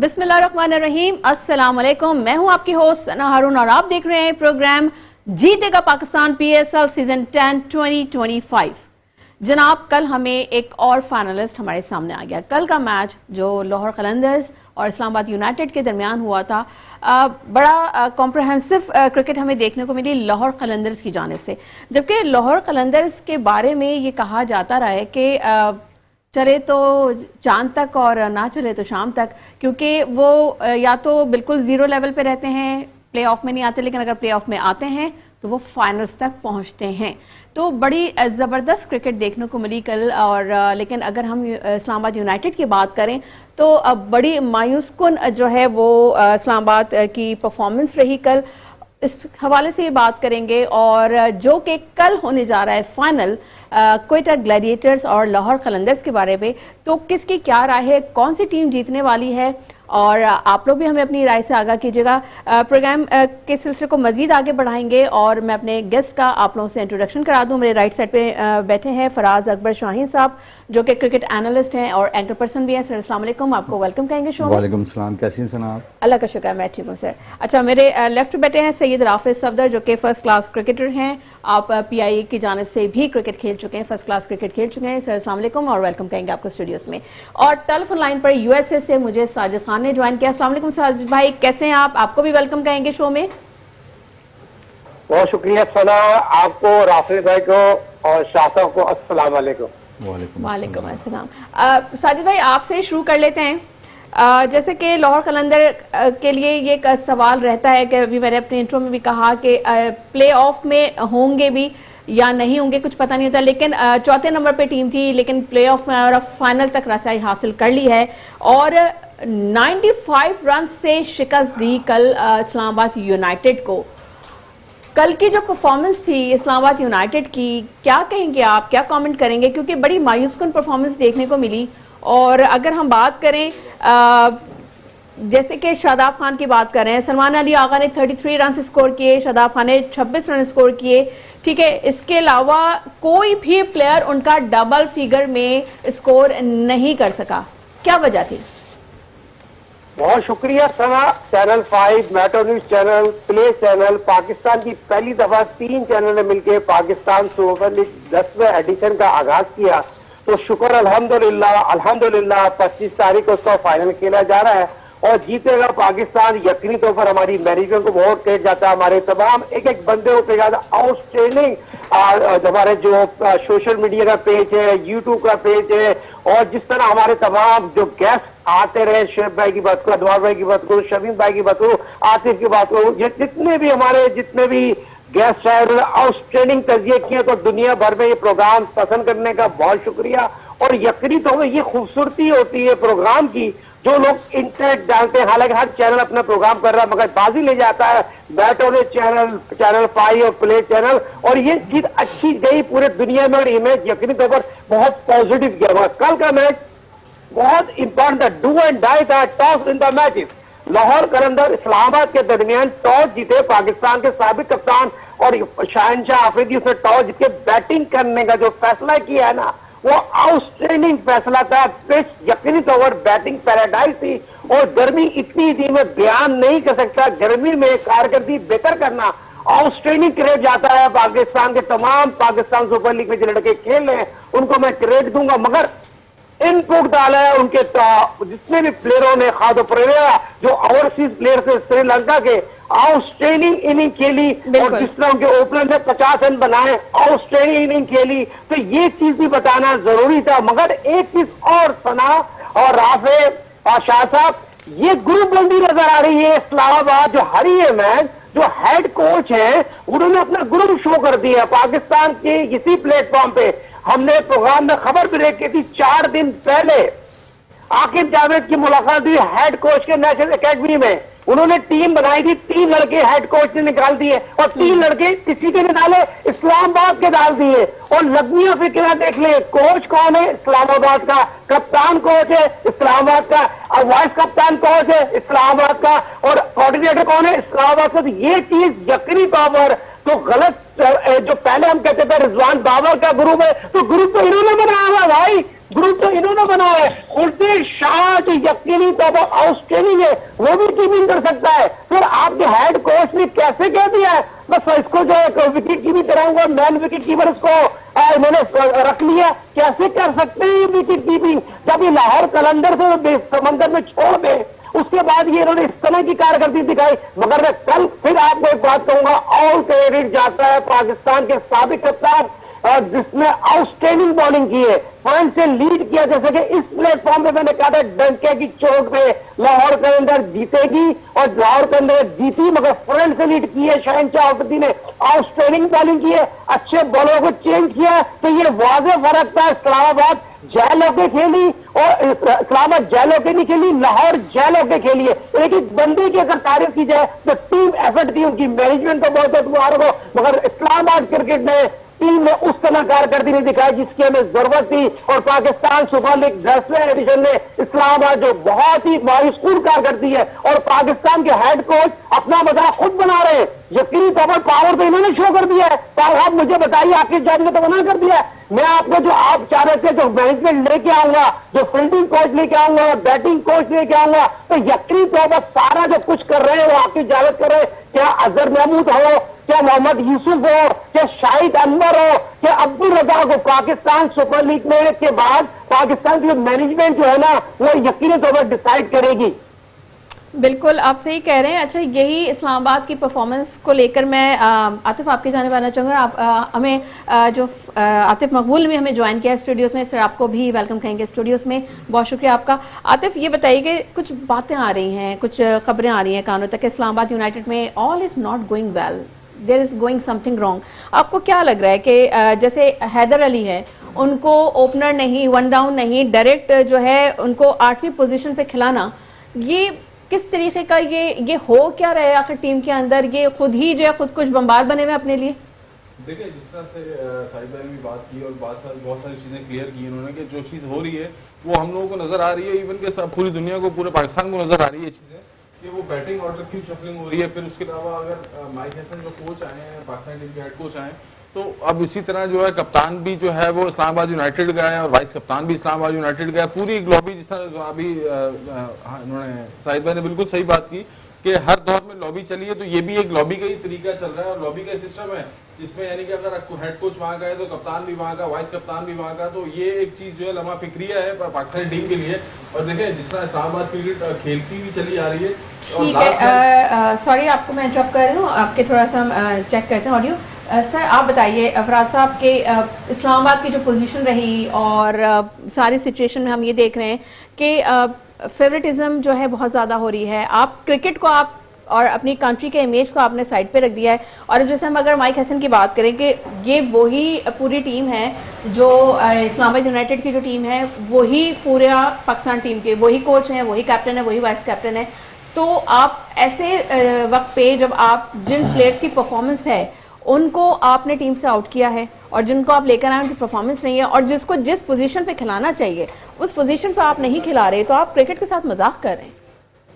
बिस्मिल्लाहिर्रहमानिर्रहीम, अस्सलाम वालेकुम। मैं हूं आपकी होस्ट सना हारून और आप देख रहे हैं प्रोग्राम जीतेगा पाकिस्तान PSL सीजन 10 2025। जनाब, कल हमें एक और फाइनलिस्ट हमारे सामने आ गया। कल का मैच जो लाहौर कलंदर्स और इस्लामाबाद यूनाइटेड के दरमियान हुआ था, बड़ा कॉम्प्रहेंसिव क्रिकेट हमें देखने को मिली लाहौर कलंदर्स की जानिब से। जबकि लाहौर कलंदर्स के बारे में ये कहा जाता रहा है कि चले तो चांद तक और ना चले तो शाम तक, क्योंकि वो या तो बिल्कुल जीरो लेवल पे रहते हैं, प्ले ऑफ में नहीं आते, लेकिन अगर प्ले ऑफ में आते हैं तो वो फाइनल्स तक पहुंचते हैं। तो बड़ी ज़बरदस्त क्रिकेट देखने को मिली कल। और लेकिन अगर हम इस्लामाबाद यूनाइटेड की बात करें तो बड़ी मायूस कुन जो है वो इस्लामाबाद की परफॉर्मेंस रही कल। इस हवाले से ये बात करेंगे। और जो कि कल होने जा रहा है फाइनल क्वेटा ग्लैडिएटर्स और लाहौर कलंदर्स के बारे में, तो किसकी क्या राय है, कौन सी टीम जीतने वाली है, और आप लोग भी हमें अपनी राय से आगाह कीजिएगा। प्रोग्राम के सिलसिले को मजीद आगे बढ़ाएंगे और मैं अपने गेस्ट का आप लोगों से इंट्रोडक्शन करा दूं। मेरे राइट साइड पे बैठे हैं फराज अकबर शाहीन साहब, जो कि क्रिकेट एनालिस्ट हैं और एंकर पर्सन भी हैं। सर अस्सलाम वालेकुम, आपको वेलकम कहेंगे शो में। वालेकुम सलाम, कैसी हैं सना आप? अल्लाह का शुक्र, मैं ठीक हूँ सर। अच्छा, मेरे लेफ्ट बैठे हैं सैयद राफिज सफदर, जो कि फर्स्ट क्लास क्रिकेटर हैं। आप PIA की जानिब से भी क्रिकेट खेल चुके हैं, फर्स्ट क्लास क्रिकेट खेल चुके हैं। सर अस्सलाम वालेकुम और वेलकम कहेंगे आपको स्टूडियोज में। और टेलीफोन लाइन पर USA से मुझे साजिद खान ने ज्वाइन किया। अस्सलाम वालेकुम साजिद भाई, कैसे हैं आप? आपको भी वेलकम कहेंगे शो में। बहुत शुक्रिया सना, आपको, राफिज भाई को और शाह साहब को अस्सलाम वालेकुम। वालेकुम अस्सलाम। साजिद भाई, आपसे शुरू कर लेते हैं। जैसे कि लाहौर कलंदर के लिए ये एक सवाल रहता है कि अभी मैंने अपने इंट्रो में भी कहा कि प्ले ऑफ में होंगे भी या नहीं होंगे कुछ पता नहीं होता, लेकिन चौथे नंबर पे टीम थी, लेकिन प्ले ऑफ में और फाइनल तक रसाई हासिल कर ली है और 95 रन से शिकस्त दी कल इस्लामाबाद यूनाइटेड को। कल की जो परफॉर्मेंस थी इस्लामाबाद यूनाइटेड की, क्या कहेंगे आप, क्या कमेंट करेंगे? क्योंकि बड़ी मायूसकुन परफॉर्मेंस देखने को मिली। और अगर हम बात करें जैसे कि शादाब खान की बात कर रहे हैं, सलमान अली आगा ने 33 रन स्कोर किए, शादाब खान ने 26 रन स्कोर किए, ठीक है। इसके अलावा कोई भी प्लेयर उनका डबल फिगर में स्कोर नहीं कर सका। क्या वजह थी? बहुत शुक्रिया Sana. Channel 5, metro news channel, play channel, Pakistan की पहली दफा 3 चैनल ने मिलकर पाकिस्तान सुपर लीग 10वें एडिशन का आगाज किया। तो शुक्र अल्हम्दुलिल्लाह 25 तारीख को उसका फाइनल खेला जा रहा है और जीतेगा पाकिस्तान। यकीनी तौर पर हमारी मैनेजमेंट को बहुत क्रेडिट जाता है, हमारे तमाम एक एक बंदे को कहा जाता है। आउटस्टैंडिंग हमारे जो सोशल मीडिया का पेज है, यूट्यूब का पेज है, और जिस तरह हमारे तमाम जो गेस्ट आते रहे, शेख भाई की बात करो, अदवार भाई की बात करो, शमीम भाई की बात करो, आतिफ की बात करो, जितने भी गेस्ट है उन्होंने आउटस्टैंडिंग तजिए किया। तो दुनिया भर में ये प्रोग्राम पसंद करने का बहुत शुक्रिया। और यकीनी तौर पर ये खूबसूरती होती है प्रोग्राम की, जो लोग इंटरनेट डालते हैं। हालांकि हर चैनल अपना प्रोग्राम कर रहा है, मगर बाजी ले जाता है बैटोले चैनल, चैनल 5 और प्ले चैनल। और ये चीज अच्छी गई पूरे दुनिया में और इमेज यकीनी तौर पर बहुत पॉजिटिव गया। कल का मैच बहुत इंपॉर्टेंट था, डू एंड डाई था, toss in the matches. Lahore Qalandar Islamabad के दरमियान टॉस जीते पाकिस्तान के साबिक कप्तान और शहनशाह आफरीदी, उसने टॉस जीत के बैटिंग करने का जो फैसला किया है ना, वो आउटस्टैंडिंग फैसला था। पिच यकीनी तौर पर बैटिंग पैराडाइज थी और गर्मी इतनी थी, मैं बयान नहीं कर सकता। गर्मी में कारकर्दगी बेहतर करना आउटस्टैंडिंग क्रेडिट जाता है पाकिस्तान के तमाम पाकिस्तान सुपर लीग में जो लड़के खेल रहे हैं उनको मैं क्रेडिट दूंगा। मगर इनपुट डाला है उनके जितने भी प्लेयरों ने, खास परेरा जो ओवरसीज प्लेयर थे श्रीलंका के, आउटस्टैंडिंग इनिंग खेली और जिस तरह उनके ओपनर ने 50 रन बनाए, आउटस्टैंडिंग इनिंग खेली। तो ये चीज भी बताना जरूरी था। मगर एक चीज और सना और राफे और शाह साहब, ये ग्रुप बंदी नजर आ रही है। इस्लामाबाद जो हारी है मैच, जो हेड कोच है उन्होंने अपना ग्रुप शो कर दिया पाकिस्तान के इसी प्लेटफॉर्म पे। हमने प्रोग्राम में खबर ब्रेक की थी 4 दिन पहले, आकिब जावेद की मुलाकात हुई हेड कोच के नेशनल एकेडमी में। उन्होंने टीम बनाई थी, 3 लड़के हेड कोच ने निकाल दिए और 3 लड़के किसी के डाले, इस्लामाबाद के डाल दिए। और लगनिया फिक्र देख ले, कोच कौन है? इस्लामाबाद का। कप्तान कोच है इस्लामाबाद का, और वाइस कप्तान कोच है इस्लामाबाद का, और कोऑर्डिनेटर कौन है? इस्लामाबाद का। तो ये चीज यकीनी तौर पर तो गलत, जो पहले हम कहते थे रिजवान बाबर का ग्रुप है, तो ग्रुप तो इन्होंने बनाया हुआ भाई। ग्रुप तो इन्होंने बनाया है। खुर्शीद शाह जो यकीनी तौर पर आउटस्टैंडिंग है, वो भी टीमिंग कर सकता है। फिर आपके हेड कोच ने कैसे कह दिया है बस इसको जो है विकेट कीपिंग कराऊंगा, मैन विकेट कीपर इसको इन्होंने रख लिया। कैसे कर सकते हैं ये विकेट कीपिंग जब ये लाहौर कलंदर से समंदर में छोड़ दे, उसके बाद ये इन्होंने इस तरह की कारकर्दगी दिखाई। मगर मैं कल फिर आपको एक बात कहूंगा, ऑल क्रेडिट जाता है पाकिस्तान के साबिक कप्तान जिसने आउटस्टैंडिंग बॉलिंग की है, फ्रंट से लीड किया। जैसे कि इस प्लेटफॉर्म पे मैंने कहा था डंके की चोट पे लाहौर के अंदर जीतेगी और लाहौर के अंदर जीती, मगर फ्रंट से लीड की है। शहनशाह अफरीदी ने आउटस्टैंडिंग बॉलिंग की है, अच्छे बॉलरों को चेंज किया। तो ये वाज़ेह फर्क था। इस्लामाबाद जैल होके खेली और इस्लामाबाद जैल होके नहीं खेली, लाहौर जैल होके खेली है। लेकिन बंदे की अगर तारीफ की जाए तो टीम एफर्ट थी, उनकी मैनेजमेंट तो बहुत मुबारक हो, मगर इस्लामाबाद क्रिकेट ने टीम में उस तरह कारकर्दगी नहीं दिखाई जिसकी हमें जरूरत थी। और पाकिस्तान सुपर लीग 10वें एडिशन में इस्लामाबाद जो बहुत ही मायूसकुन कारकर्दगी है और पाकिस्तान के हेड कोच अपना मजाक खुद बना रहे हैं। यकीनी तौर पर पावर तो इन्होंने शो कर दिया है। पर आप मुझे बताइए, आपके जज ने तो मना कर दिया है। मैं आपको जो आप चाह रहे थे जो मैनेजमेंट लेके आऊंगा, जो फील्डिंग कोच लेके आऊंगा, बैटिंग कोच लेके आऊंगा, तो यकीनी तौर पर सारा जो कुछ कर रहे हैं वो आपकी इजाजत कर रहे हैं। क्या अजहर महमूद हो, क्या मोहम्मद यूसुफ हो, क्या शाहिद अनवर हो, क्या अब्दुल रज़ाक हो, पाकिस्तान सुपर लीग में के बाद पाकिस्तान की मैनेजमेंट जो है ना वो यकीनी तौर पर डिसाइड करेगी। बिल्कुल आप सही कह रहे हैं। अच्छा, यही इस्लामाबाद की परफॉर्मेंस को लेकर मैं आतिफ आपकी जानिब आना चाहूँगा। आप हमें जो आतिफ मकबूल ने हमें ज्वाइन किया स्टूडियोज़ में, सर आपको भी वेलकम कहेंगे स्टूडियोज़ में। बहुत शुक्रिया आपका। आतिफ ये बताइए कि कुछ बातें आ रही हैं, कुछ खबरें आ रही हैं कानों तक, इस्लामाबाद यूनाइटेड में all is not going well, there is going something wrong. आपको क्या लग रहा है कि जैसे हैदर अली है, उनको ओपनर नहीं, वन डाउन नहीं, डायरेक्ट जो है उनको 8वीं पोजीशन पे खिलाना, ये किस तरीके का ये हो क्या रहा है आखिर टीम के अंदर? ये खुद ही जो है खुद कुछ बम्बार बने हुए अपने लिए। देखिए, जिस तरह से साहिब भाई ने भी बात की और बहुत सारी चीज़ें क्लियर की उन्होंने कि जो चीज़ हो रही है वो हम लोगों को नज़र आ रही है, इवन के सब पूरी दुनिया को, पूरे पाकिस्तान को नज़र आ रही है चीज़ें कि वो बैटिंग ऑर्डर क्यों शफलिंग हो रही है। फिर उसके अलावा अगर माइक हसन जो कोच आए हैं, पाकिस्तान टीम के हेड कोच आए, तो अब इसी तरह जो है कप्तान भी जो है वो इस्लामाबाद यूनाइटेड का है और वाइस कप्तान भी इस्लामाबाद यूनाइटेड का है। पूरी एक लॉबी, जिस तरह अभी उन्होंने साहिद भाई ने बिल्कुल सही बात की कि हर दौर में लॉबी चली है, तो ये भी एक लॉबी का ही तरीका चल रहा है और लॉबी का सिस्टम है जिसमें यानी कि अगर हेड कोच वहाँ का है तो कप्तान भी वहाँ का, वाइस कप्तान भी वहाँ का। तो ये एक चीज़ जो है लम्हा फिक्रिया है पाकिस्तानी टीम के लिए। और देखें जिस तरह इस्लामाबाद क्रिकेट खेलती भी चली आ रही है। ठीक है, सॉरी आपको मैं इंटरप्ट कर रही हूँ, आपके थोड़ा सा चेक करते हैं ऑडियो। सर आप बताइए, फराज साहब के इस्लामाबाद की जो पोजीशन रही और सारी सिचुएशन में हम ये देख रहे हैं कि फेवरेटिज्म जो है बहुत ज़्यादा हो रही है। आप क्रिकेट को आप और अपनी कंट्री के इमेज को आपने साइड पे रख दिया है। और अब जैसे हम अगर माइक हसन की बात करें कि ये वही पूरी टीम है जो इस्लामाबाद यूनाइटेड की जो टीम है, वही पूरा पाकिस्तान टीम के वही कोच हैं, वही कैप्टन है, वही वाइस कैप्टन है। तो आप ऐसे वक्त पे जब आप जिन प्लेयर्स की परफॉर्मेंस है उनको आपने टीम से आउट किया है और जिनको आप लेकर आए उनकी परफॉर्मेंस नहीं है और जिसको जिस पोजीशन पे खिलाना चाहिए उस पोजीशन पे आप नहीं खिला रहे, तो आप क्रिकेट के साथ मजाक कर रहे हैं।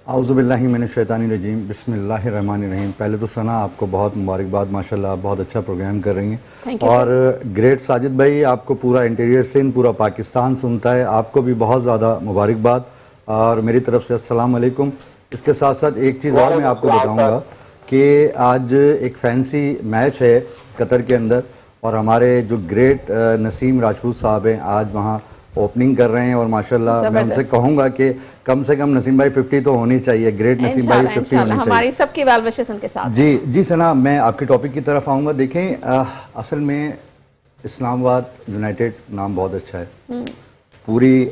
आउज़ुबिल्लाहि मिनश्शैतानिर्रजीम, बिस्मिल्लाहिर्रहमानिर्रहीम। पहले तो सना आपको बहुत मुबारकबाद, माशाल्लाह आप बहुत अच्छा प्रोग्राम कर रही हैं। और ग्रेट साजिद भाई, आपको पूरा इंटीरियर सिंध, पूरा पाकिस्तान सुनता है, आपको भी बहुत ज़्यादा मुबारकबाद और मेरी तरफ से अस्सलाम वालेकुम। इसके साथ साथ एक चीज़ और मैं आपको बताऊँगा कि आज एक फैंसी मैच है कतर के अंदर और हमारे जो ग्रेट नसीम राजपूत साहब हैं आज वहाँ ओपनिंग कर रहे हैं और माशाल्लाह मैं उनसे कहूँगा कि कम से कम नसीम भाई 50 तो होनी चाहिए, ग्रेट नसीम भाई 50 होनी चाहिए। हमारी सबकी वेल विशेस उनके साथ। जी सना, मैं आपके टॉपिक की तरफ आऊँगा। देखें, असल में इस्लामाबाद यूनाइटेड नाम बहुत अच्छा है। पूरी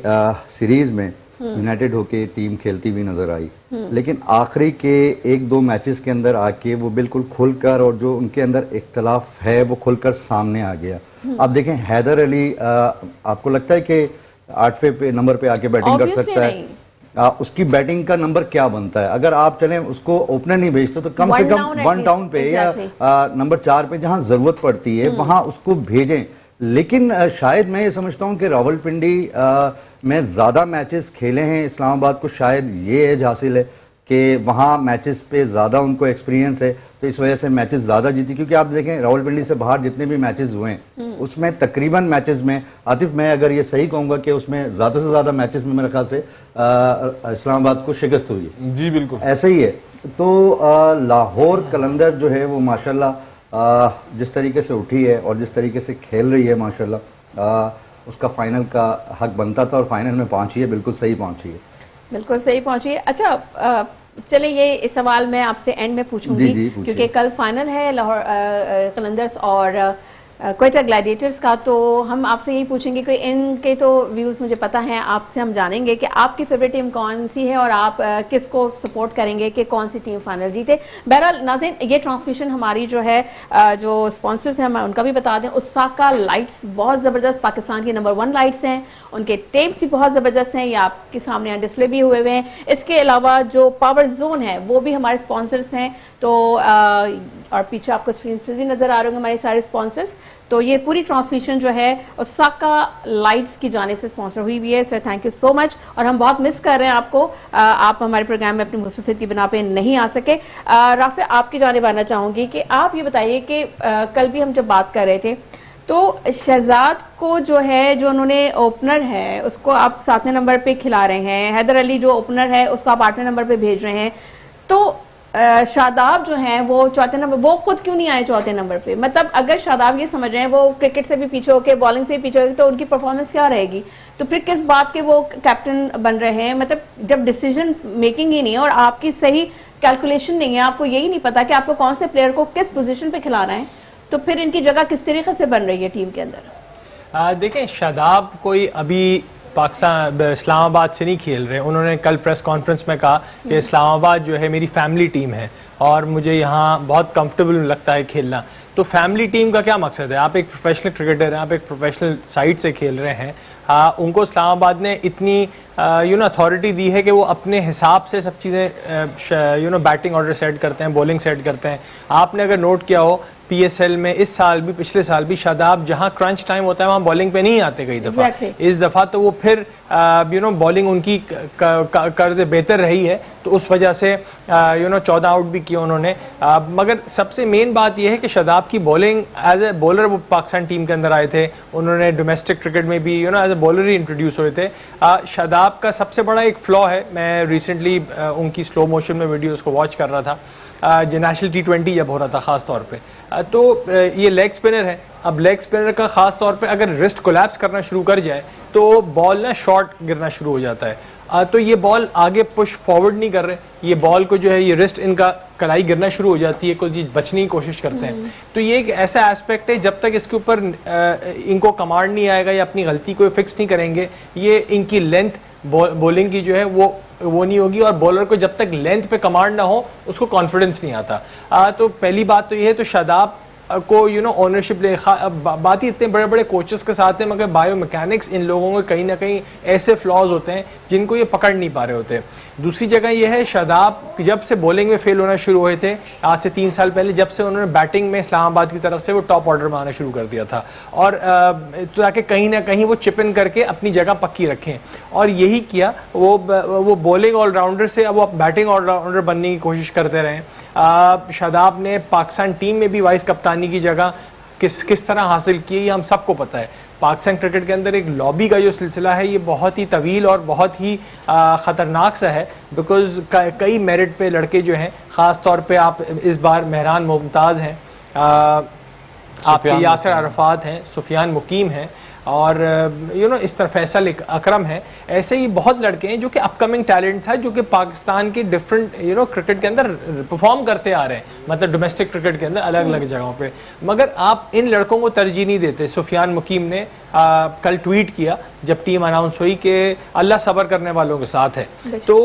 सीरीज़ में यूनाइटेड होके टीम खेलती हुई नजर आई, लेकिन आखिरी के 1-2 मैचेस के अंदर आके वो बिल्कुल खुलकर और जो उनके अंदर इख्तलाफ है वो खुलकर सामने आ गया। अब देखें, हैदर अली आपको लगता है कि 8वें नंबर पे आके बैटिंग कर सकता है? उसकी बैटिंग का नंबर क्या बनता है? अगर आप चलें उसको ओपनर नहीं भेजते तो कम से कम 1 डाउन पे या नंबर 4 पे जहां जरूरत पड़ती है वहां उसको भेजें। लेकिन शायद मैं ये समझता हूं कि रावलपिंडी में ज़्यादा मैचेस खेले हैं इस्लामाबाद को, शायद ये एज हासिल है। कि वहाँ मैचेस पे ज़्यादा उनको एक्सपीरियंस है, तो इस वजह से मैचेस ज़्यादा जीती। क्योंकि आप देखें रावलपिंडी से बाहर जितने भी मैचेस हुए हैं उसमें तकरीबन मैचेस में, आतिफ मैं अगर ये सही कहूँगा कि उसमें ज़्यादा से ज़्यादा मैचेस में मेरे ख्याल से इस्लामाबाद को शिकस्त हुई है। जी बिल्कुल ऐसा ही है। तो लाहौर कलंदर जो है वो माशाल्लाह जिस तरीके से उठी है और जिस तरीके से खेल रही है माशाल्लाह उसका फाइनल का हक बनता था और फाइनल में पहुंची है, बिल्कुल सही पहुंची है। बिल्कुल सही पहुंची। अच्छा चलिए ये सवाल मैं आपसे एंड में पूछूंगी जी, क्योंकि कल फाइनल है लाहौर कलंदर्स और क्वेटा ग्लैडिएटर्स का, तो हम आपसे यही पूछेंगे कि इनके तो व्यूज़ मुझे पता है, आपसे हम जानेंगे कि आपकी फेवरेट टीम कौन सी है और आप किसको सपोर्ट करेंगे कि कौन सी टीम फाइनल जीते। बहरहाल नाज़रीन, ये ट्रांसमिशन हमारी जो है जो स्पॉन्सर्स हैं हम उनका भी बता दें। ओसाका लाइट्स बहुत ज़बरदस्त, पाकिस्तान की नंबर 1 लाइट्स हैं, उनके टेप्स भी बहुत ज़बरदस्त हैं, ये आपके सामने यहाँ डिस्प्ले भी हुए हैं। इसके अलावा जो पावर जोन है वो भी हमारे स्पॉन्सर्स हैं, तो और पीछे आपको स्क्रीन पर भी नजर आ रहे होंगे हमारे सारे स्पॉन्सर्स। तो ये पूरी ट्रांसमिशन जो है ओसाका लाइट्स की जानिब से स्पॉन्सर हुई हुई है। Sir thank you so much, और हम बहुत मिस कर रहे हैं आपको, आप हमारे प्रोग्राम में अपनी मसरूफियत की बिना पे नहीं आ सके। राफे आपकी जानिब आना चाहूंगी कि आप ये बताइए कि कल भी हम जब बात कर रहे थे तो शहजाद को जो है, जो उन्होंने ओपनर है उसको आप 7वें नंबर पे खिला रहे हैं, हैदर अली जो ओपनर है उसको आप 8वें नंबर पे भेज रहे हैं, तो शादाब जो हैं वो 4थे नंबर, वो खुद क्यों नहीं आए 4थे नंबर पे? मतलब अगर शादाब ये समझ रहे हैं वो क्रिकेट से भी पीछे होके बॉलिंग से भी पीछे होके, तो उनकी परफॉर्मेंस क्या रहेगी? तो फिर किस बात के वो कैप्टन बन रहे हैं? मतलब जब डिसीजन मेकिंग ही नहीं है और आपकी सही कैलकुलेशन नहीं है, आपको यही नहीं पता कि आपको कौन से प्लेयर को किस पोजीशन पे खिलाना है, तो फिर इनकी जगह किस तरीके से बन रही है टीम के अंदर? देखें, शादाब कोई अभी पाकिस्तान इस्लामाबाद से नहीं खेल रहे। उन्होंने कल प्रेस कॉन्फ्रेंस में कहा कि इस्लामाबाद जो है मेरी फैमिली टीम है और मुझे यहाँ बहुत कंफर्टेबल लगता है खेलना। तो फैमिली टीम का क्या मकसद है? आप एक प्रोफेशनल क्रिकेटर हैं, आप एक प्रोफेशनल साइड से खेल रहे हैं, उनको इस्लामाबाद ने इतनी अथॉरिटी दी है कि वो अपने हिसाब से सब चीज़ें बैटिंग ऑर्डर सेट करते हैं, बॉलिंग सेट करते हैं। आपने अगर नोट किया हो PSL में इस साल भी पिछले साल भी शादाब जहां क्रंच टाइम होता है वहां बॉलिंग पे नहीं आते कई दफ़ा। इस दफ़ा तो वो फिर बॉलिंग उनकी कर्ज बेहतर रही है, तो उस वजह से 14 आउट भी किए उन्होंने। मगर सबसे मेन बात यह है कि शादाब की बॉलिंग एज ए बॉलर वो पाकिस्तान टीम के अंदर आए थे, उन्होंने डोमेस्टिक क्रिकेट में भी एज ए बॉलर ही इंट्रोड्यूस हुए थे। शादाब का सबसे बड़ा एक फ्लॉ है, मैं रिसेंटली उनकी स्लो मोशन में वीडियोज़ को वॉच कर रहा था जो नेशनल T20 जब हो रहा था ख़ास तौर पे, तो ये लेग स्पिनर है। अब लेग स्पिनर का ख़ास तौर पे अगर रिस्ट कोलैप्स करना शुरू कर जाए तो बॉल ना शॉर्ट गिरना शुरू हो जाता है। तो ये बॉल आगे पुश फॉरवर्ड नहीं कर रहे, ये बॉल को जो है ये रिस्ट इनका कलाई गिरना शुरू हो जाती है, कोई बचने की कोशिश करते हैं। तो ये एक ऐसा एस्पेक्ट है, जब तक इसके ऊपर इनको कमांड नहीं आएगा या अपनी गलती को फिक्स नहीं करेंगे, ये इनकी लेंथ बॉलिंग की जो है वो नहीं होगी, और बॉलर को जब तक लेंथ पे कमांड ना हो उसको कॉन्फिडेंस नहीं आता। तो पहली बात तो ये है, तो शादाब को ओनरशिप ले, बात ही इतने बड़े बड़े कोचेस के साथ है, मगर बायो मैकेनिक्स इन लोगों के कहीं ना कहीं ऐसे फ्लॉज होते हैं जिनको ये पकड़ नहीं पा रहे होते। दूसरी जगह ये है, शादाब जब से बॉलिंग में फेल होना शुरू हुए थे आज से 3 साल पहले, जब से उन्होंने बैटिंग में इस्लामाबाद की तरफ से वो टॉप ऑर्डर में आना शुरू कर दिया था, और ताकि कहीं ना कहीं वो चिप इन करके अपनी जगह पक्की रखें, और यही किया। वो बॉलिंग ऑलराउंडर से अब वो बैटिंग ऑलराउंडर बनने की कोशिश करते रहे। शादाब ने पाकिस्तान टीम में भी वाइस कप्तानी की जगह किस तरह हासिल की, ये हम सबको पता है। पाकिस्तान क्रिकेट के अंदर एक लॉबी का जो सिलसिला है ये बहुत ही तवील और बहुत ही ख़तरनाक सा है, बिकॉज कई मेरिट पे लड़के जो हैं, ख़ास तौर पे आप इस बार मेहरान मुमताज़ हैं, आपके यासिर अरफात हैं, सुफियान मुकीम हैं, और इस तरह फैसल अकरम है, ऐसे ही बहुत लड़के हैं जो कि अपकमिंग टैलेंट था, जो कि पाकिस्तान के डिफरेंट क्रिकेट के अंदर परफॉर्म करते आ रहे हैं, मतलब डोमेस्टिक क्रिकेट के अंदर अलग अलग जगहों पे, मगर आप इन लड़कों को तरजीह नहीं देते। सुफियान मुकीम ने कल ट्वीट किया जब टीम अनाउंस हुई कि अल्लाह सब्र करने वालों के साथ है। तो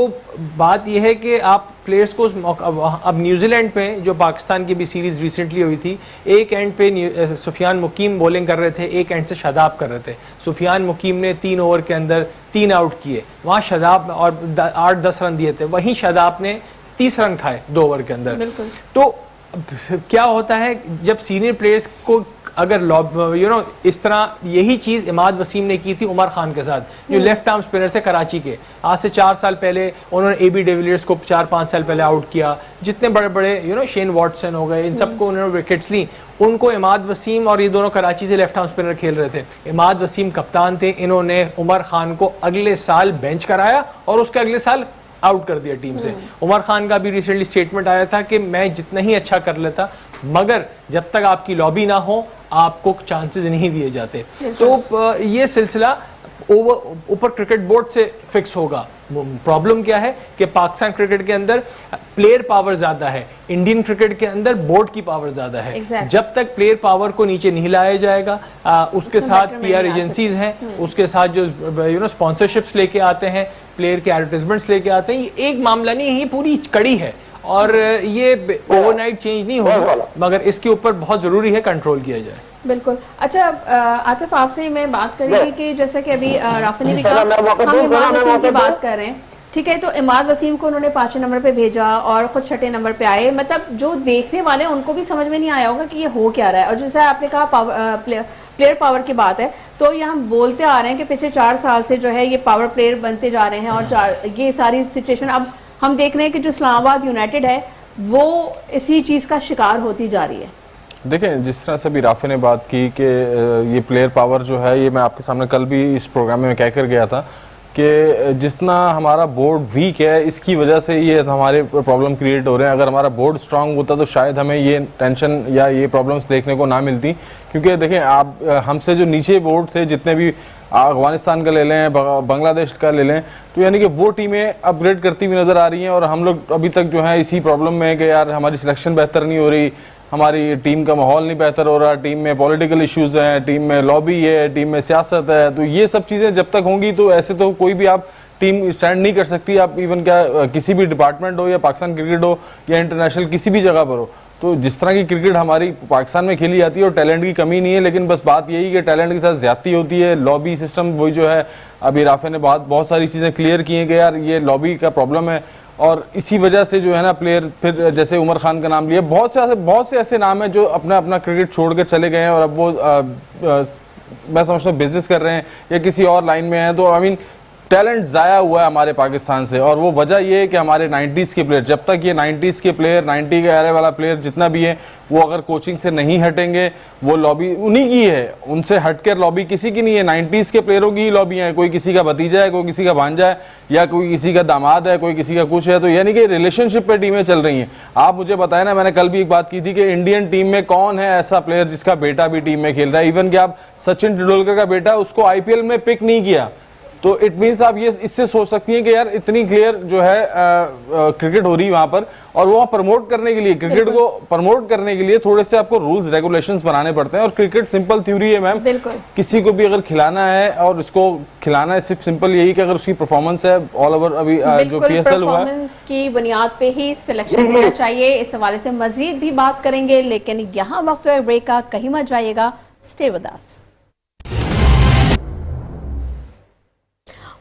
बात यह है कि आप प्लेयर्स को अब न्यूजीलैंड पे जो पाकिस्तान की भी सीरीज़ रिसेंटली हुई थी, एक एंड पे सुफियान मुकीम बॉलिंग कर रहे थे, एक एंड से शादाब कर रहे थे। सुफियान मुकीम ने 3 ओवर के अंदर 3 आउट किए, वहाँ शादाब और 8-10 रन दिए थे, वहीं शादाब ने 30 रन खाए 2 ओवर के अंदर। तो क्या होता है, जब सीनियर प्लेयर्स को अगर इस तरह यही चीज इमाद वसीम ने की थी उमर खान के साथ, जो लेफ्ट आर्म स्पिनर थे कराची के। आज से 4 साल पहले उन्होंने AB डिविलियर्स को 4-5 साल पहले आउट किया। जितने बड़े बड़े शेन वॉटसन हो गए, इन सबको उन्होंने विकेट्स ली। उनको इमाद वसीम और ये दोनों कराची से लेफ्ट आर्म स्पिनर खेल रहे थे। इमाद वसीम कप्तान थे, इन्होंने उमर खान को अगले साल बेंच कराया और उसके अगले साल आउट कर दिया टीम से। उमर खान का भी रिसेंटली स्टेटमेंट आया था कि मैं जितना ही अच्छा कर लेता, मगर जब तक आपकी लॉबी ना हो आपको चांसेस नहीं दिए जाते। तो ये सिलसिला ऊपर क्रिकेट बोर्ड से फिक्स होगा। प्रॉब्लम क्या है कि पाकिस्तान क्रिकेट के अंदर प्लेयर पावर ज्यादा है, इंडियन क्रिकेट के अंदर बोर्ड की पावर ज्यादा है। Exactly. जब तक प्लेयर पावर को नीचे नहीं लाया जाएगा, उसके साथ PR एजेंसीज हैं, उसके साथ जो स्पॉन्सरशिप्स लेके आते हैं, प्लेयर के एडवर्टाइजमेंट्स लेके आते हैं, ये एक मामला नहीं है, ये पूरी कड़ी है और ये ओवरनाइट चेंज नहीं होगा, मगर इसके ऊपर बहुत जरूरी है कंट्रोल किया जाए। बिल्कुल। अच्छा आतिफ, आपसे मैं बात करेंगे कि जैसा कि अभी राफी ने भी कहा, हम इमाद वसीम की बात कर रहे हैं, ठीक है, तो इमाद वसीम को उन्होंने 5वें नंबर पे भेजा और खुद 6ठे नंबर पे आए। मतलब जो देखने वाले हैं उनको भी समझ में नहीं आया होगा कि ये हो क्या रहा है। और जैसा आपने कहा प्लेयर पावर की बात है, तो ये हम बोलते आ रहे हैं कि पिछले 4 साल से जो है ये पावर प्लेयर बनते जा रहे हैं और ये सारी सिचुएशन अब हम देख रहे हैं कि जो इस्लामाबाद यूनाइटेड है वो इसी चीज का शिकार होती जा रही है। देखें, जिस तरह से भी राफे ने बात की कि ये प्लेयर पावर जो है, ये मैं आपके सामने कल भी इस प्रोग्राम में कह कर गया था कि जितना हमारा बोर्ड वीक है इसकी वजह से ये हमारे प्रॉब्लम क्रिएट हो रहे हैं। अगर हमारा बोर्ड स्ट्रांग होता तो शायद हमें ये टेंशन या ये प्रॉब्लम्स देखने को ना मिलती। क्योंकि देखें, आप हमसे जो नीचे बोर्ड थे, जितने भी अफगानिस्तान का ले लें, बांग्लादेश का ले लें, तो यानी कि वो टीमें अपग्रेड करती हुई नज़र आ रही हैं और हम लोग अभी तक जो है इसी प्रॉब्लम में है कि यार हमारी सिलेक्शन बेहतर नहीं हो रही, हमारी टीम का माहौल नहीं बेहतर हो रहा, टीम में पॉलिटिकल इश्यूज हैं, टीम में लॉबी है, टीम में सियासत है। तो ये सब चीज़ें जब तक होंगी तो ऐसे तो कोई भी आप टीम स्टैंड नहीं कर सकती। आप इवन क्या किसी भी डिपार्टमेंट हो या पाकिस्तान क्रिकेट हो या इंटरनेशनल किसी भी जगह पर हो, तो जिस तरह की क्रिकेट हमारी पाकिस्तान में खेली जाती है और टैलेंट की कमी नहीं है, लेकिन बस बात यही कि टैलेंट के साथ ज्यादती होती है। लॉबी सिस्टम वही जो है, अभी राफे ने बहुत सारी चीज़ें क्लियर की हैं कि यार ये लॉबी का प्रॉब्लम है और इसी वजह से जो है ना प्लेयर, फिर जैसे उमर खान का नाम लिया, बहुत से ऐसे नाम हैं जो अपना क्रिकेट छोड़ कर चले गए हैं और अब वो मैं समझता हूँ बिजनेस कर रहे हैं या किसी और लाइन में हैं। तो आई मीन टैलेंट ज़ाया हुआ है हमारे पाकिस्तान से और वो वजह ये है कि हमारे 90s के प्लेयर, जब तक ये 90s के प्लेयर, 90 के एरे वाला प्लेयर जितना भी है, वो अगर कोचिंग से नहीं हटेंगे, वो लॉबी उन्हीं की है, उनसे हटकर लॉबी किसी की नहीं है। 90s के प्लेयरों की ही लॉबी है, कोई किसी का भतीजा है, कोई किसी का भांजा है या कोई किसी का दामाद है, कोई किसी का कुछ है। तो यानी कि रिलेशनशिप पे टीमें चल रही हैं। आप मुझे बताएं ना, मैंने कल भी एक बात की थी कि इंडियन टीम में कौन है ऐसा प्लेयर जिसका बेटा भी टीम में खेल रहा है। इवन कि आप सचिन तेंदुलकर का बेटा, उसको IPL में पिक नहीं किया, तो इट मीन्स आप ये इससे सोच सकती हैं कि यार इतनी क्लियर जो है क्रिकेट हो रही है वहां पर, और वो प्रमोट करने के लिए, क्रिकेट को प्रमोट करने के लिए थोड़े से आपको रूल्स रेगुलेशंस बनाने पड़ते हैं। और क्रिकेट सिंपल थ्योरी है मैम, किसी को भी अगर खिलाना है और उसको खिलाना है सिर्फ सिंपल यही कि अगर उसकी परफॉर्मेंस है ऑल ओवर, अभी जो PSL हुआ है की बुनियाद पे ही सिलेक्शन होना चाहिए। इस हवाले से मजीद भी बात करेंगे, लेकिन यहाँ वक्त है ब्रेक का, कहीं मत जाइएगा, stay with us.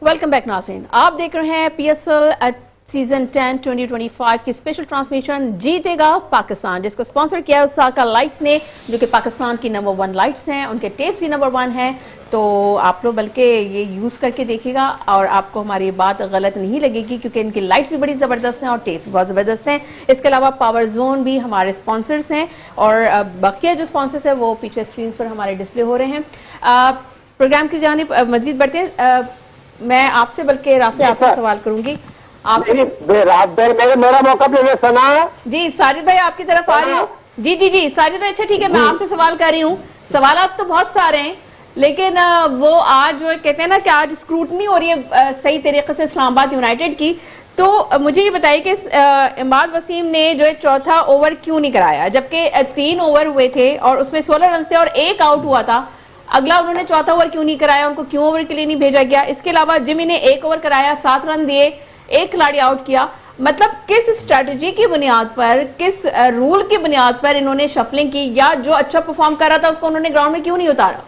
Welcome back नाज़रीन, आप देख रहे हैं PSL सीजन 10 2025 की स्पेशल ट्रांसमिशन जीतेगा पाकिस्तान, जिसको स्पॉन्सर किया है उसाका लाइट्स ने, जो कि पाकिस्तान की नंबर 1 लाइट्स हैं, उनके टेप्स भी नंबर 1 हैं। तो आप लोग बल्कि ये यूज़ करके देखिएगा और आपको हमारी बात गलत नहीं लगेगी, क्योंकि इनकी लाइट्स भी बड़ी ज़बरदस्त हैं और टेप्स भी बहुत ज़बरदस्त हैं। इसके अलावा पावर जोन भी हमारे स्पॉन्सर्स हैं और बाकी जो स्पॉन्सर्स हैं वो पीछे स्क्रीन पर हमारे डिस्प्ले हो रहे हैं। प्रोग्राम की जानिब मजीद बढ़ते हैं, मैं आपसे बल्कि राफे आपसे सवाल करूंगी। आप मेरा मौका प्लीज सना जी, साजिद भाई आपकी तरफ आ रही हूँ। जी साजिद भाई, अच्छा ठीक है, मैं आपसे सवाल कर रही हूँ। सवालात तो बहुत सारे हैं, लेकिन वो आज जो कहते हैं ना कि आज स्क्रूटनी हो रही है सही तरीके से इस्लामाबाद यूनाइटेड की। तो मुझे ये बताइए कि इमाद वसीम ने जो है चौथा ओवर क्यों नहीं कराया, जबकि 3 ओवर हुए थे और उसमें 16 रन थे और 1 आउट हुआ था। अगला उन्होंने चौथा ओवर क्यों नहीं कराया, उनको क्यों ओवर के लिए नहीं भेजा गया? इसके अलावा जिमी ने 1 ओवर कराया, 7 रन दिए, 1 खिलाड़ी आउट किया। मतलब किस स्ट्रेटजी की बुनियाद पर, किस रूल की बुनियाद पर इन्होंने शफलिंग की, या जो अच्छा परफॉर्म कर रहा था उसको उन्होंने ग्राउंड में क्यों नहीं उतारा?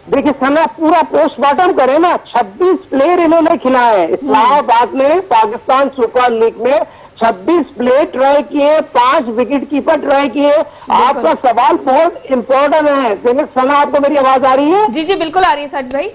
देखिए समय पूरा पोस्टमार्टम करें ना, 26 प्लेयर इन्होंने खिलाए। इस्लामाबाद में पाकिस्तान सुपर लीग में 26 प्ले ट्राई किए, 5 विकेट कीपर ट्राई किए। आपका सवाल बहुत इंपॉर्टेंट है। सना, आपको मेरी आवाज आ रही है? जी जी बिल्कुल आ रही है साजिद भाई।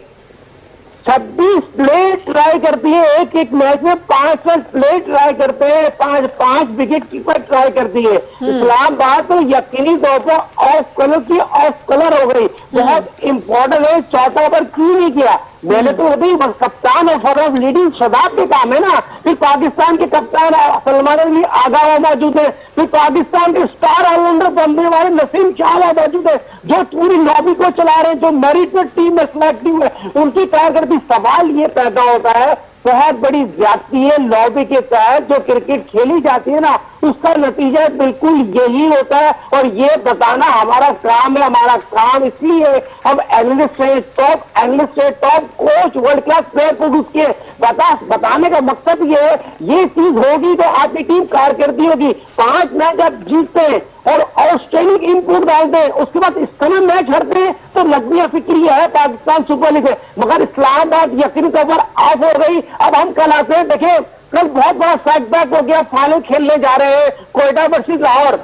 26 प्ले ट्राई करती है, एक एक मैच में 5 प्ले ट्राई करते हैं, 5 विकेट कीपर ट्राई करती है। इस्लामाबाद तो यकीनी तौर पर ऑफ कलर हो गई। बहुत इंपॉर्टेंट है, चौथा ओवर क्यों नहीं किया? मैंने तो अभी कप्तान और फॉर लीडिंग शदाब के काम है ना। फिर पाकिस्तान के कप्तान सलमान अली आगा मौजूद है, फिर पाकिस्तान के स्टार ऑलराउंडर बनने वाले नसीम चाहला मौजूद है, जो पूरी लॉबी को चला रहे हैं, जो मेरिट में टीम में सिलेक्टिव है, उनकी कारकर्दगी। सवाल ये पैदा होता है, बहुत बड़ी ज्यादती है लॉबी के तहत जो क्रिकेट खेली जाती है ना, उसका नतीजा बिल्कुल यही होता है। और ये बताना हमारा काम है। हमारा काम इसलिए हम एनालिस्ट है, टॉप एनालिस्ट है, top coach, world class player को उसके बताने का मकसद ये है, ये चीज होगी तो आपकी टीम कारकर्दगी होगी। 5 मैच आप जीतते हैं और आउटस्टैंडिंग इनपुट डालते हैं, उसके बाद इस समय मैच हारते हैं तो लग्बिया फिक्री है पाकिस्तान सुपर लीग है। मगर इस्लामाबाद यकीनी तौर पर ऑफ हो गई। अब हम कल आते हैं, देखिए कल बहुत बड़ा सेटबैक हो गया। फाइनल खेलने जा रहे हैं कोयटा वर्सेस लाहौर,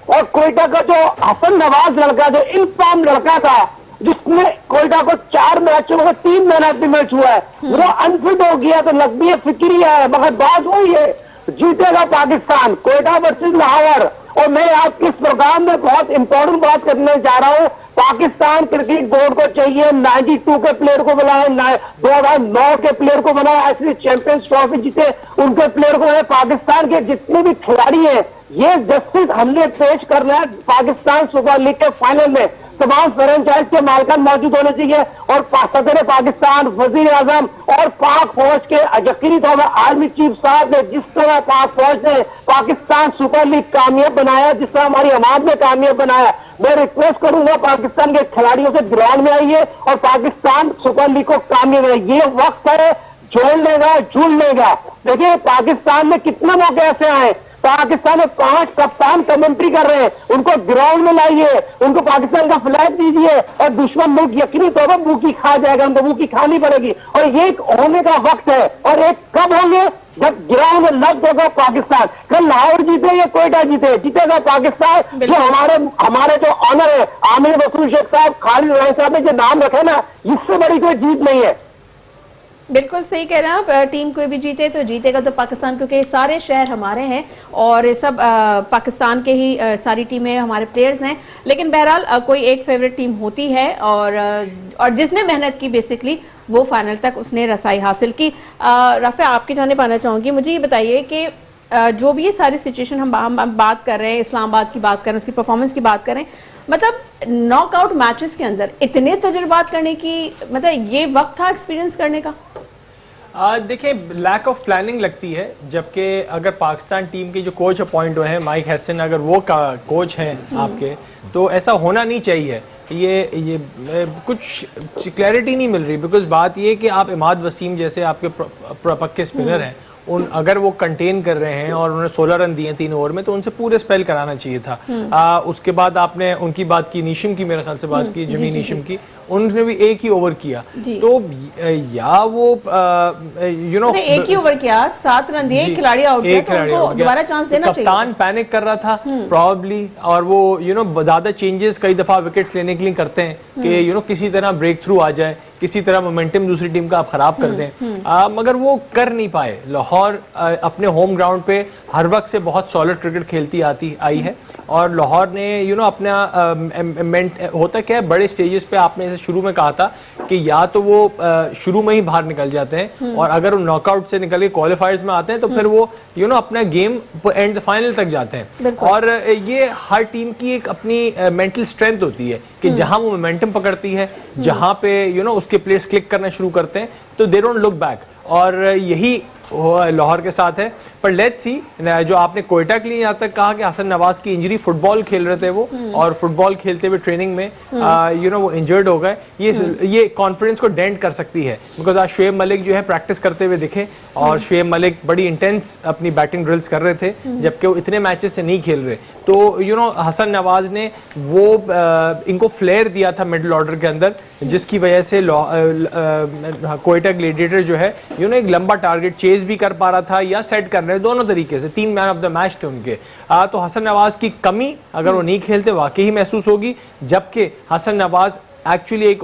और कोयटा का जो हसन नवाज लड़का, जो इनफॉर्म लड़का था, जिसने कोयटा को 4 मैचों में 3 मैन ऑफ द मैच हुआ है, वो अनफिट हो गया तो लग्बिया फिक्री है। मगर बात वही है, जीतेगा पाकिस्तान, कोयटा वर्सेस लाहौर। और मैं आपके इस प्रोग्राम में बहुत इंपॉर्टेंट बात करने जा रहा हूं। पाकिस्तान क्रिकेट बोर्ड को चाहिए 92 के प्लेयर को बनाए, 2009 के प्लेयर को बनाए, ऐसे चैंपियंस ट्रॉफी जीते उनके प्लेयर को बनाए। पाकिस्तान के जितने भी खिलाड़ी हैं, ये जस्टिस हमने पेश करना है पाकिस्तान सुपर लीग के फाइनल में। तमाम फ्रेंचाइज के मालिकान मौजूद होने चाहिए, और सदर पाकिस्तान, वजीर आजम और पाक फौज के यकीनी तौर पर आर्मी चीफ साहब ने जिस तरह पाक फौज ने पाकिस्तान सुपर लीग कामयाब बनाया, जिस तरह हमारी अवाम ने कामयाब बनाया, मैं रिक्वेस्ट करूंगा पाकिस्तान के खिलाड़ियों से ग्राउंड में आइए और पाकिस्तान सुपर लीग को कामयाब है। ये वक्त है जोड़ने का, जुड़ने का। देखिए पाकिस्तान में कितने मौके ऐसे आए, पाकिस्तान में 5 कप्तान कमेंट्री कर रहे हैं, उनको ग्राउंड में लाइए, उनको पाकिस्तान का फ्लैग दीजिए, और दुश्मन मुल्क यकीनी तौर पर भूखी खा जाएगा, उनको भूखी खानी पड़ेगी। और ये एक होने का वक्त है, और एक कब होंगे? जब ग्राउंड में लग होगा पाकिस्तान। कल लाहौर जीते या कोयटा जीते, जीतेगा पाकिस्तान। जो हमारे जो ऑनर है आमिर वसूल शेख साहब, खालिद राय साहब ने जो नाम रखे ना, इससे बड़ी कोई जीत नहीं है। बिल्कुल सही कह रहे हैं आप। टीम कोई भी जीते तो जीतेगा तो पाकिस्तान, क्योंकि सारे शहर हमारे हैं और ये सब पाकिस्तान के ही सारी टीमें हमारे प्लेयर्स हैं। लेकिन बहरहाल कोई एक फेवरेट टीम होती है, और जिसने मेहनत की बेसिकली वो फाइनल तक उसने रसाई हासिल की। रफ़ा, आपकी जानिब आना चाहूँगी। मुझे ये बताइए कि जो भी ये सारी सिचुएशन हम बात कर रहे हैं, इस्लामाबाद की बात कर रहे हैं, उसकी परफॉर्मेंस की बात करें, मतलब नॉकआउट मैचेस के अंदर इतने तजुर्बात करने की, मतलब ये वक्त था एक्सपीरियंस करने का? देखिए लैक ऑफ प्लानिंग लगती है, जबकि अगर पाकिस्तान टीम के जो कोच अपॉइंट हुए हैं माइक हैसन, अगर वो कोच हैं आपके, तो ऐसा होना नहीं चाहिए। ये कुछ क्लैरिटी नहीं मिल रही, बिकॉज बात ये कि आप इमाद वसीम जैसे आपके पक्के स्पिनर हैं, अगर वो कंटेन कर रहे हैं और उन्होंने 16 रन दिए 3 ओवर में, तो उनसे पूरे स्पेल कराना चाहिए था। उसके बाद आपने उनकी बात की, नीशिम की मेरे ख्याल से बात की, जमी नीशिम की, उन्होंने भी एक ही ओवर किया। तो या वो एक ही ओवर किया, 7 रन दिए, खिलाड़ी आउट किया, तो उनको दोबारा चांस देना चाहिए। कप्तान पैनिक कर रहा था प्रॉब्ली, और वो ज्यादा चेंजेस कई दफा विकेट्स लेने के लिए करते हैं कि किसी तरह ब्रेक थ्रू आ जाए, किसी तरह मोमेंटम दूसरी टीम का आप खराब कर दें। मगर वो कर नहीं पाए। लाहौर अपने होम ग्राउंड पे हर वक्त से बहुत सॉलिड क्रिकेट खेलती आई है, और लाहौर ने अपना होता क्या है, बड़े स्टेजेस पे आपने जैसे शुरू में कहा था कि या तो वो शुरू में ही बाहर निकल जाते हैं, और अगर वो नॉकआउट से निकल के क्वालिफायर्स में आते हैं तो फिर वो अपना गेम एंड फाइनल तक जाते हैं। और ये हर टीम की एक अपनी मेंटल स्ट्रेंथ होती है कि जहां वो मोमेंटम पकड़ती है, जहां पे उसके प्लेयर्स क्लिक करना शुरू करते हैं, तो दे डोंट लुक बैक। और यही लाहौर के साथ है। पर लेट्स सी, जो आपने कोयटा के लिए यहाँ तक कहा कि हसन नवाज की इंजरी, फुटबॉल खेल रहे थे वो, और फुटबॉल खेलते हुए ट्रेनिंग में वो इंजर्ड हो गए, ये कॉन्फिडेंस को डेंट कर सकती है। बिकॉज आज शुएब मलिक जो है प्रैक्टिस करते हुए दिखे, और शुएब मलिक बड़ी इंटेंस अपनी बैटिंग ड्रिल्स कर रहे थे, जबकि वो इतने मैचेस से नहीं खेल रहे। तो हसन नवाज ने वो इनको फ्लेयर दिया था मिडिल ऑर्डर के अंदर, जिसकी वजह से कोयटा ग्लेडिएटर जो है एक लंबा टारगेट चेज चेज भी कर पा रहा था या सेट कर रहे, दोनों तरीके से 3 मैन ऑफ द मैच थे उनके। तो हसन नवाज की कमी अगर वो नहीं खेलते वाकई ही महसूस होगी, जबकि हसन नवाज एक्चुअली एक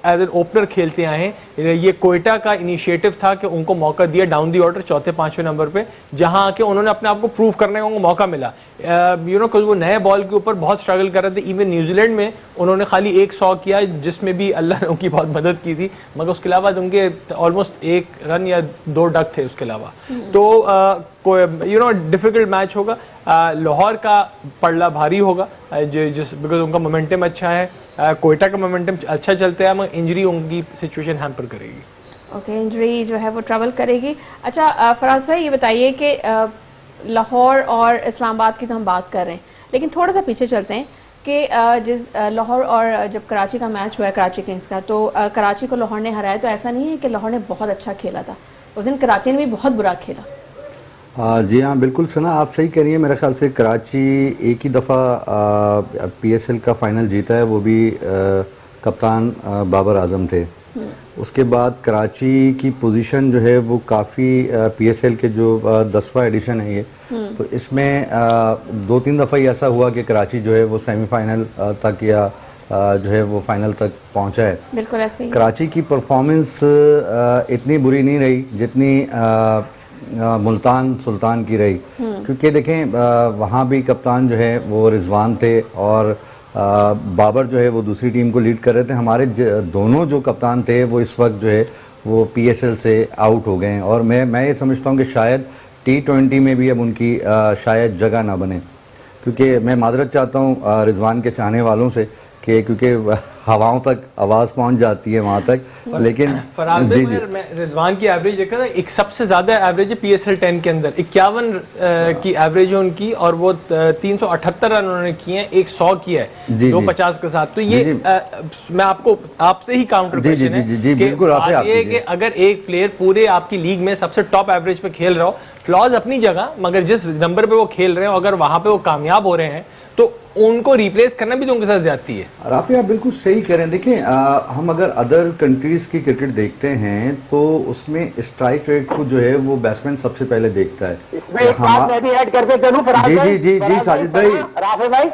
एज एन ओपनर खेलते आए हैं। ये कोयटा का इनिशिएटिव था कि उनको मौका दिया डाउन दी ऑर्डर चौथे पांचवें नंबर पे, जहां आके उन्होंने अपने आप को प्रूव करने का उनको मौका मिला। कुछ वो नए बॉल के ऊपर बहुत स्ट्रगल कर रहे थे। इवन न्यूजीलैंड में उन्होंने खाली 1 100 किया, जिसमें भी अल्लाह ने उनकी बहुत मदद की थी, मगर उसके अलावा उनके ऑलमोस्ट 1 रन या 2 डक थे उसके अलावा। तो डिफिकल्ट मैच होगा। लाहौर का पड़ला भारी होगा बिकॉज उनका मोमेंटम अच्छा है, कोयटा का मोमेंटम अच्छा चलता है, मगर इंजरी उनकी सिचुएशन हैम्पर करेगी। ओके, इंजरी जो है वो ट्रबल करेगी। अच्छा फराज भाई, ये बताइए कि लाहौर और इस्लामाबाद की तो हम बात कर रहे हैं, लेकिन थोड़ा सा पीछे चलते हैं कि लाहौर और जब कराची का मैच हुआ है, कराची किंग्स का, तो कराची को लाहौर ने हराया, तो ऐसा नहीं है कि लाहौर ने बहुत अच्छा खेला था, उस दिन कराची ने भी बहुत बुरा खेला। जी हाँ, बिल्कुल सना, आप सही कह रही हैं। मेरे ख्याल से कराची एक ही दफ़ा PSL का फाइनल जीता है, वो भी कप्तान बाबर आजम थे। उसके बाद कराची की पोजीशन जो है वो काफ़ी PSL के जो 10वां एडिशन है ये, तो इसमें 2-3 दफ़ा ही ऐसा हुआ कि कराची जो है वो सेमीफाइनल तक या जो है वो फाइनल तक पहुंचा है। बिल्कुल ऐसे ही। कराची की परफॉर्मेंस इतनी बुरी नहीं रही जितनी मुल्तान सुल्तान की रही, क्योंकि देखें वहाँ भी कप्तान जो है वो रिजवान थे और बाबर जो है वो दूसरी टीम को लीड कर रहे थे। हमारे दोनों जो कप्तान थे वो इस वक्त जो है वो PSL से आउट हो गए हैं, और मैं ये समझता हूँ कि शायद T20 में भी अब उनकी शायद जगह ना बने, क्योंकि मैं माजरत चाहता हूँ रिजवान के चाहने वालों से कि क्योंकि हवाओं तक आवाज़ पहुंच जाती है वहां तक, लेकिन जी जी मैं रिजवान की एवरेज देखा था, एक सबसे ज्यादा एवरेज है PSL 10 के अंदर 51 की एवरेज है उनकी, और वो 378 रन उन्होंने किए हैं, 100 किया है 250 के साथ। तो ये मैं आपको आपसे ही काउंटर क्वेश्चन है कि अगर एक प्लेयर पूरे आपकी लीग में सबसे टॉप एवरेज पे खेल रहा हो, फ्लॉज अपनी जगह, मगर जिस नंबर पे वो खेल रहे हो अगर वहां पे वो कामयाब हो रहे हैं तो उनको रिप्लेस करना भी तो उनके साथ जाती है। राफी आप बिल्कुल सही कह रहे हैं। देखिए हम अगर अदर कंट्रीज की क्रिकेट देखते हैं तो उसमें स्ट्राइक रेट को जो है वो बैट्समैन सबसे पहले देखता है। जी साजिद भाई, राफी भाई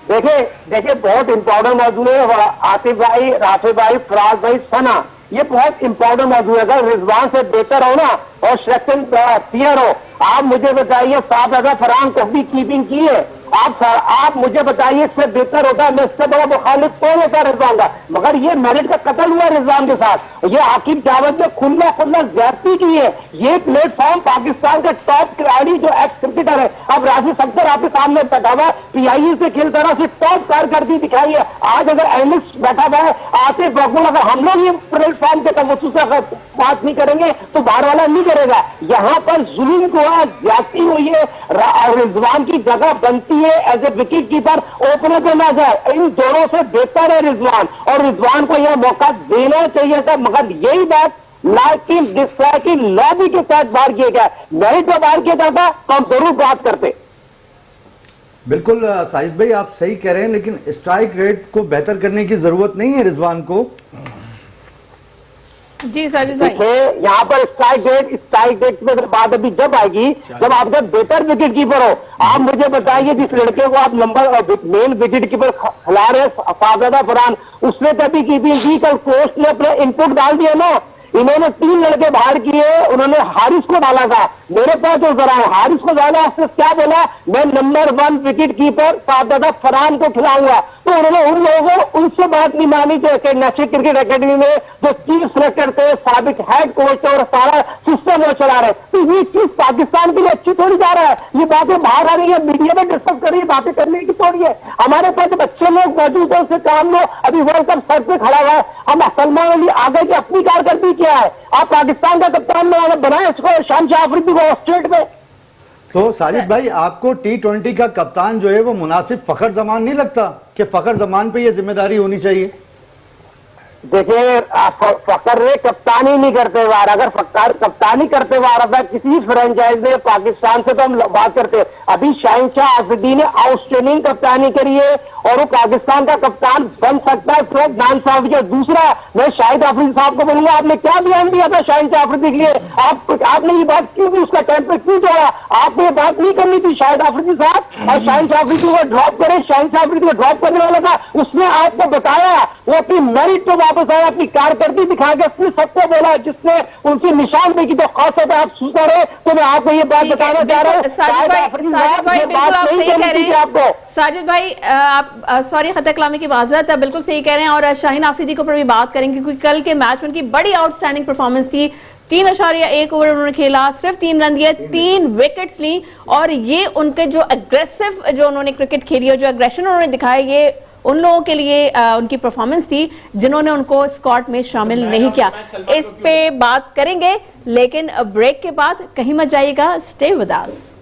देखिए बहुत इंपॉर्टेंट मौजूद है। आसिफ भाई, राफी भाई, फराज भाई, सना, ये बहुत इंपॉर्टेंट मौजूद है। अगर रिजवान से बेहतर हो ना और सिलेक्शन क्लियर हो, आप मुझे बताइए साहब फरहान को भी कीपिंग की है, आप मुझे बताइए इससे बेहतर होता है, मैं इससे बड़ा मुखालिफ कौन होता है रिजवान का। मगर ये मेरिट का कत्ल हुआ रिजवान के साथ, ये आकिब जावेद ने खुला ज्यादती की है। ये प्लेटफॉर्म पाकिस्तान का टॉप खिलाड़ी जो एक्स क्रिकेटर है, अब राशिद अख्तर आपके सामने बैठा हुआ, PIE से खेलता रहा, सिर्फ टॉप कारकर्दगी दिखाई है। आज अगर एलिस बैठा हुआ है, आसिफ मकबूल, अगर हम लोग ये प्लेटफॉर्म के तवज्जो से अगर बात नहीं करेंगे तो बाहर वाला नहीं करेगा। यहाँ पर जुल्म हुआ, ज्यादती हुई है, रिजवान की जगह बनती है as a wicket keeper, opener पे ना जाए। इन दोनों से बेहतर है रिजवान, और रिजवान को यह मौका देना चाहिए था, मगर यही बात लाइकिन डिसलाइकिन लॉबी के साथ बाहर किया गया। नहीं तो बाहर किया जाता तो हम जरूर बात करते। बिल्कुल साजिद भाई आप सही कह रहे हैं, लेकिन स्ट्राइक रेट को बेहतर करने की जरूरत नहीं है रिजवान को। जी साजिद भाई, यहाँ पर स्ट्राइक रेट में बात अभी जब आएगी जब आपका बेहतर विकेट कीपर हो। आप मुझे बताइए जिस लड़के को आप मेन विकेट कीपर खिला रहे साहब फरहान, उसने तभी कीपिंग की, कल कोच ने अपना इनपुट डाल दिया ना। इन्होंने 3 लड़के बाहर किए, उन्होंने हारिस को डाला था। मेरे पास जो जरा हारिस को डाला, उसने क्या बोला, मैं नंबर 1 विकेट कीपर साहब फरहान को खिलाऊंगा। तो उन्होंने उन लोगों को उनसे बात नहीं मानी जो नेशनल क्रिकेट एकेडमी में जो चीफ सिलेक्टर थे, साबिक हेड कोच थे और सारा सिस्टम वो चला रहे। तो ये चीज पाकिस्तान के लिए अच्छी थोड़ी जा रहा है। ये बातें बाहर आ रही है, मीडिया में डिस्कस कर रही है, बातें करने की थोड़ी है। हमारे पास जब अच्छे लोग मौजूद है उससे काम लो। अभी वर्ल्ड कप सर पे खड़ा हुआ है, हम सलमान अली आगे की अपनी कारकर्दगी क्या है। आप पाकिस्तान का कप्तान बनाए इसको, शमशाद अफरीदी को स्टेट में। तो साजिद भाई आपको T20 का कप्तान जो है वो मुनासिब फखर जमान नहीं लगता कि फखर जमान पे ये जिम्मेदारी होनी चाहिए? देखिए फकर ने कप्तानी नहीं करते हुए अगर फकर कप्तानी करते हुए आ रहा था किसी फ्रेंचाइज ने पाकिस्तान से, तो हम बात करते हैं। अभी शाहिनशाह आफरीदी ने आउटस्टैंडिंग कप्तानी करी है और वो पाकिस्तान का कप्तान बन सकता है फ्रेड नान साहब के। दूसरा, मैं शाहिद आफरीदी साहब को बोलूंगा, आपने क्या बयान दिया था शाहिनशाह आफरीदी के लिए? आपने ये बात क्यों की, उसका टेम्पर क्यों जोड़ा? आपने ये बात नहीं करनी थी शाहिद आफरीदी साहब, और शाहिनशाह आफरीदी को ड्रॉप करे। शाहिनशाह आफरीदी को ड्रॉप करने वाला था, उसने आपको बताया, वो अपनी मेरिट पे वापस आया, अपनी कारकर्दगी दिखा के उसने सबको बोला, जिसने उनकी निशान देखी। तो खासतौर पर आप सुनते रहे, तो मैं आपको ये बात बताना चाह रहा हूँ, साजिद भाई बिल्कुल आप सही कह रहे हैं। साजिद भाई आप सॉरी खता कलामी की माजरत है, बिल्कुल सही कह रहे हैं। और शाहीन आफरीदी के ऊपर भी बात करेंगे क्योंकि कल के मैच में उनकी बड़ी आउटस्टैंडिंग परफॉर्मेंस थी। 3.1 ओवर उन्होंने खेला, सिर्फ 3 रन दिए, 3 विकेट्स ली, और ये उनके जो एग्रेसिव जो उन्होंने क्रिकेट खेली और जो एग्रेशन उन्होंने दिखाया, ये उन लोगों के लिए उनकी परफॉर्मेंस थी जिन्होंने उनको स्क्वाड में शामिल नहीं किया। इस पे बात करेंगे, लेकिन ब्रेक के बाद कहीं मत जाइएगा, स्टे विद अस।